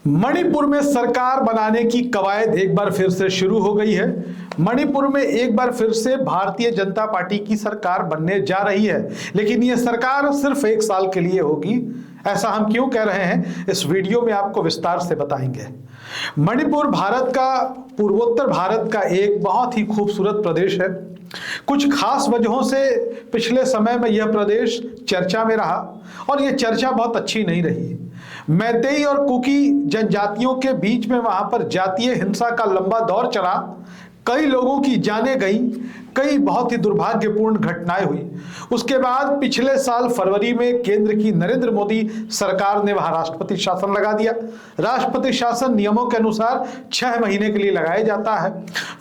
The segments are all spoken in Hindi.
मणिपुर में सरकार बनाने की कवायद एक बार फिर से शुरू हो गई है। मणिपुर में एक बार फिर से भारतीय जनता पार्टी की सरकार बनने जा रही है, लेकिन यह सरकार सिर्फ 1 साल के लिए होगी। ऐसा हम क्यों कह रहे हैं, इस वीडियो में आपको विस्तार से बताएंगे। मणिपुर भारत का, पूर्वोत्तर भारत का एक बहुत ही खूबसूरत प्रदेश है। कुछ खास वजहों से पिछले समय में यह प्रदेश चर्चा में रहा और यह चर्चा बहुत अच्छी नहीं रही। मैतेई और कुकी जनजातियों के बीच में वहां पर जातीय हिंसा का लंबा दौर चला। कई लोगों की जानें गई, कई बहुत ही दुर्भाग्यपूर्ण घटनाएं हुई। उसके बाद पिछले साल फरवरी में केंद्र की नरेंद्र मोदी सरकार ने वहां राष्ट्रपति शासन लगा दिया। राष्ट्रपति शासन नियमों के अनुसार 6 महीने के लिए लगाया जाता है।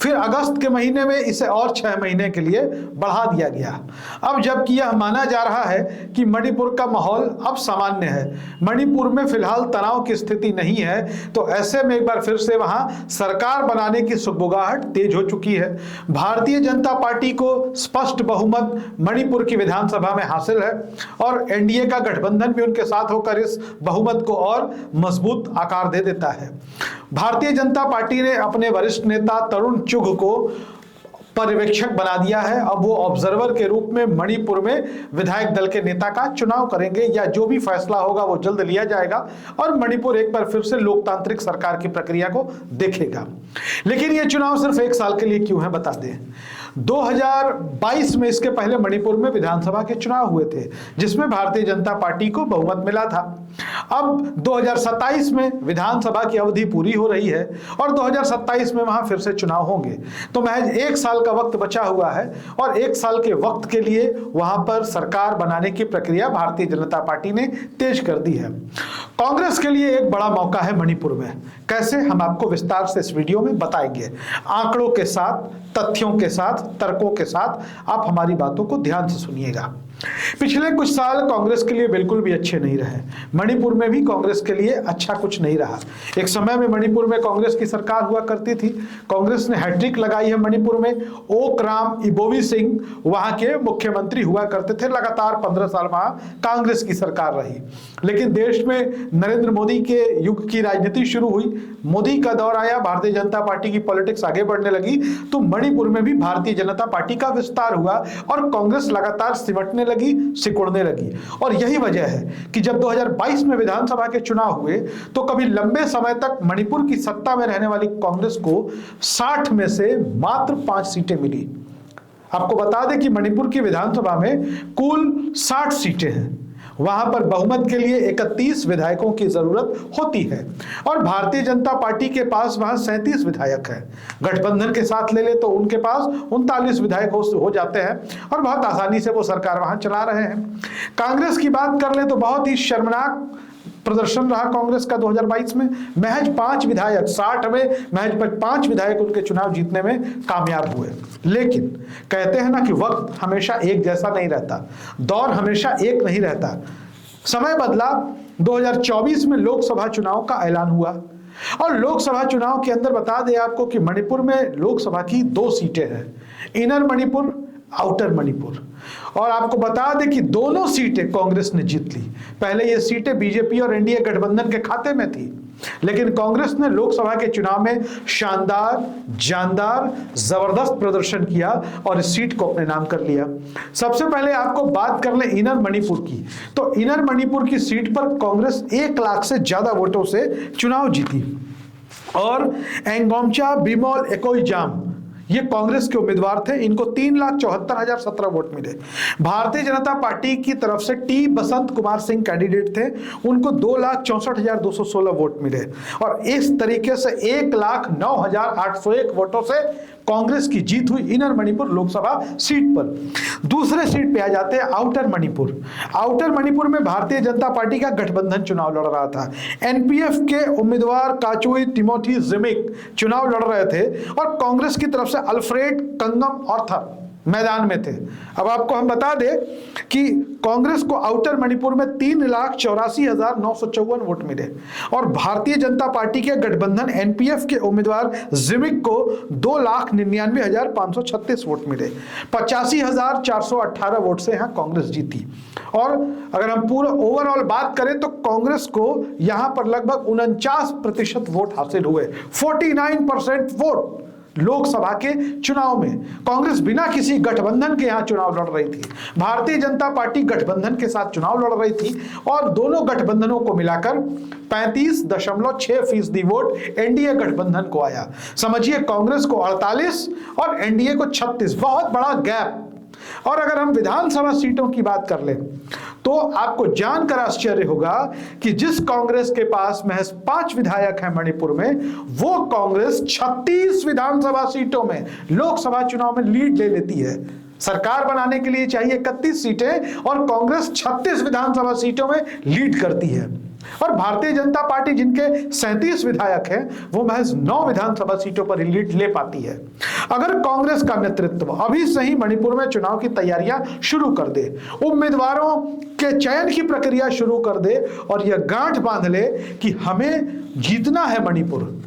फिर अगस्त के महीने में इसे और 6 महीने के लिए बढ़ा दिया गया। अब जबकि यह माना जा रहा है कि मणिपुर का माहौल अब सामान्य है, मणिपुर में फिलहाल तनाव की स्थिति नहीं है, तो ऐसे में एक बार फिर से वहां सरकार बनाने की सुगबुगाहट तेज हो चुकी है। भारतीय जनता पार्टी को स्पष्ट बहुमत मणिपुर की विधानसभा में हासिल है और एनडीए का गठबंधन भी उनके साथ होकर इस बहुमत को और मजबूत आकार दे देता है। भारतीय जनता पार्टी ने अपने वरिष्ठ नेता तरुण चुघ को पर्यवेक्षक बना दिया है। अब वो ऑब्जर्वर के रूप में मणिपुर में विधायक दल के नेता का चुनाव करेंगे, या जो भी फैसला होगा वो जल्द लिया जाएगा और मणिपुर एक बार फिर से लोकतांत्रिक सरकार की प्रक्रिया को देखेगा। लेकिन ये चुनाव सिर्फ 1 साल के लिए क्यों है, बता दें। 2022 में, इसके पहले मणिपुर में विधानसभा के चुनाव हुए थे जिसमें भारतीय जनता पार्टी को बहुमत मिला था। अब 2027 में विधानसभा की अवधि पूरी हो रही है और 2027 में वहां फिर से चुनाव होंगे, तो महज 1 साल का वक्त बचा हुआ है और 1 साल के वक्त के लिए वहां पर सरकार बनाने की प्रक्रिया भारतीय जनता पार्टी ने तेज कर दी है। कांग्रेस के लिए एक बड़ा मौका है मणिपुर में। कैसे, हम आपको विस्तार से इस वीडियो में बताएंगे, आंकड़ों के साथ, तथ्यों के साथ, तर्कों के साथ। आप हमारी बातों को ध्यान से सुनिएगा। पिछले कुछ साल कांग्रेस के लिए बिल्कुल भी अच्छे नहीं रहे। मणिपुर में भी कांग्रेस के लिए अच्छा कुछ नहीं रहा। एक समय में मणिपुर में कांग्रेस की सरकार हुआ करती थी। कांग्रेस ने हैट्रिक लगाई है मणिपुर में। ओक राम इबोवी सिंह वहां के मुख्यमंत्री हुआ करते थे। लगातार 15 साल वहां कांग्रेस की सरकार रही। लेकिन देश में नरेंद्र मोदी के युग की राजनीति शुरू हुई, मोदी का दौर आया, भारतीय जनता पार्टी की पॉलिटिक्स आगे बढ़ने लगी, तो मणिपुर में भी भारतीय जनता पार्टी का विस्तार हुआ और कांग्रेस लगातार सिमटने लगी, सिकुड़ने लगी। और यही वजह है कि जब 2022 में विधानसभा के चुनाव हुए तो कभी लंबे समय तक मणिपुर की सत्ता में रहने वाली कांग्रेस को 60 में से मात्र 5 सीटें मिली। आपको बता दें कि मणिपुर की विधानसभा में कुल 60 सीटें हैं। वहां पर बहुमत के लिए 31 विधायकों की जरूरत होती है और भारतीय जनता पार्टी के पास वहां 37 विधायक हैं। गठबंधन के साथ ले ले तो उनके पास 39 विधायक हो जाते हैं और बहुत आसानी से वो सरकार वहां चला रहे हैं। कांग्रेस की बात कर ले तो बहुत ही शर्मनाक प्रदर्शन रहा कांग्रेस का 2022 में। महज 5 विधायक, 60 में महज 5 विधायक उनके चुनाव जीतने में कामयाब हुए। लेकिन कहते हैं ना कि वक्त हमेशा एक जैसा नहीं रहता, दौर हमेशा एक नहीं रहता। समय बदला। 2024 में लोकसभा चुनाव का ऐलान हुआ और लोकसभा चुनाव के अंदर बता दें आपको कि मणिपुर में लोकसभा की 2 सीटें हैं, इनर मणिपुर, आउटर मणिपुर। और आपको बता दें कि दोनों सीटें कांग्रेस ने जीत ली। पहले ये सीटें बीजेपी और एनडीए गठबंधन के खाते में थी, लेकिन कांग्रेस ने लोकसभा के चुनाव में शानदार, जानदार, जबरदस्त प्रदर्शन किया और इस सीट को अपने नाम कर लिया। सबसे पहले आपको बात कर ले इनर मणिपुर की, तो इनर मणिपुर की सीट पर कांग्रेस 1 लाख से ज्यादा वोटों से चुनाव जीती और एंगोमचा बिमोल एकोईजाम ये कांग्रेस के उम्मीदवार थे। इनको 3,74,017 वोट मिले। भारतीय जनता पार्टी की तरफ से टी बसंत कुमार सिंह कैंडिडेट थे, उनको 2,64,216 वोट मिले और इस तरीके से 1,09,801 वोटों से कांग्रेस की जीत हुई इनर मणिपुर लोकसभा सीट पर। दूसरे सीट पे आ जाते हैं आउटर मणिपुर। आउटर मणिपुर में भारतीय जनता पार्टी का गठबंधन चुनाव लड़ रहा था। एनपीएफ के उम्मीदवार काचुई टिमोथी जिमिक चुनाव लड़ रहे थे और कांग्रेस की तरफ से अल्फ्रेड कंगम ऑर्थर मैदान में थे। अब आपको हम बता दें कि कांग्रेस को आउटर मणिपुर में 3,84,954 वोट मिले और भारतीय जनता पार्टी के गठबंधन एनपीएफ के उम्मीदवार जिमिक को 2,99,536 वोट मिले। 85,418 वोट से यहां कांग्रेस जीती। और अगर हम पूरा ओवरऑल बात करें तो कांग्रेस को यहां पर लगभग 49% वोट हासिल हुए। 49% वोट लोकसभा के चुनाव में। कांग्रेस बिना किसी गठबंधन के यहां चुनाव लड़ रही थी। भारतीय जनता पार्टी गठबंधन के साथ चुनाव लड़ रही थी और दोनों गठबंधनों को मिलाकर 35.6% वोट एनडीए गठबंधन को आया। समझिए कांग्रेस को 48 और एनडीए को 36, बहुत बड़ा गैप। और अगर हम विधानसभा सीटों की बात कर लें तो आपको जानकर आश्चर्य होगा कि जिस कांग्रेस के पास महज 5 विधायक हैं मणिपुर में, वो कांग्रेस 36 विधानसभा सीटों में लोकसभा चुनाव में लीड ले लेती है। सरकार बनाने के लिए चाहिए 31 सीटें और कांग्रेस 36 विधानसभा सीटों में लीड करती है। और भारतीय जनता पार्टी जिनके 37 विधायक हैं, वो महज 9 विधानसभा सीटों पर लीड ले पाती है। अगर कांग्रेस का नेतृत्व अभी से ही मणिपुर में चुनाव की तैयारियां शुरू कर दे, उम्मीदवारों के चयन की प्रक्रिया शुरू कर दे और यह गांठ बांध ले कि हमें जीतना है मणिपुर,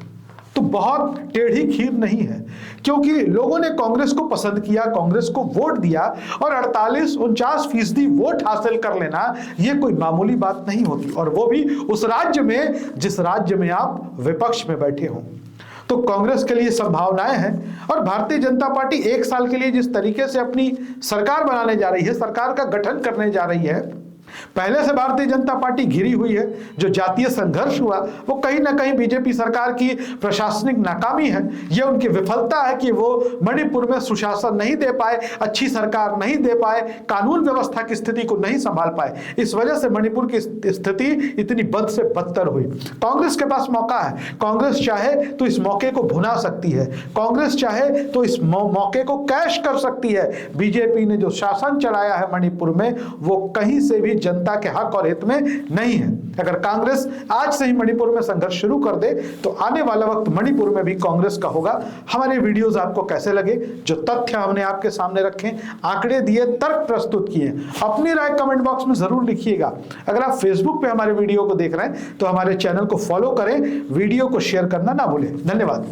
तो बहुत टेढ़ी खीर नहीं है। क्योंकि लोगों ने कांग्रेस को पसंद किया, कांग्रेस को वोट दिया और 48-49% वोट हासिल कर लेना यह कोई मामूली बात नहीं होती, और वो भी उस राज्य में जिस राज्य में आप विपक्ष में बैठे हो। तो कांग्रेस के लिए संभावनाएं हैं। और भारतीय जनता पार्टी 1 साल के लिए जिस तरीके से अपनी सरकार बनाने जा रही है, सरकार का गठन करने जा रही है, पहले से भारतीय जनता पार्टी घिरी हुई है। जो जातीय संघर्ष हुआ वो कहीं ना कहीं बीजेपी सरकार की प्रशासनिक नाकामी है। यह उनकी विफलता है कि वो मणिपुर में सुशासन नहीं दे पाए, अच्छी सरकार नहीं दे पाए, कानून व्यवस्था की स्थिति को नहीं संभाल पाए। इस वजह से मणिपुर की स्थिति इतनी बद से बदतर हुई। कांग्रेस के पास मौका है, कांग्रेस चाहे तो इस मौके को भुना सकती है, कांग्रेस चाहे तो इस मौके को कैश कर सकती है। बीजेपी ने जो शासन चलाया है मणिपुर में, वो कहीं से भी जनता के हक और हित में नहीं है। अगर कांग्रेस आज से ही मणिपुर में संघर्ष शुरू कर दे तो आने वाला वक्त मणिपुर में भी कांग्रेस का होगा। हमारे वीडियोस आपको कैसे लगे, जो तथ्य हमने आपके सामने रखे, आंकड़े दिए, तर्क प्रस्तुत किए, अपनी राय कमेंट बॉक्स में जरूर लिखिएगा। अगर आप फेसबुक पे हमारे वीडियो को देख रहे हैं तो हमारे चैनल को फॉलो करें, वीडियो को शेयर करना ना भूलें। धन्यवाद।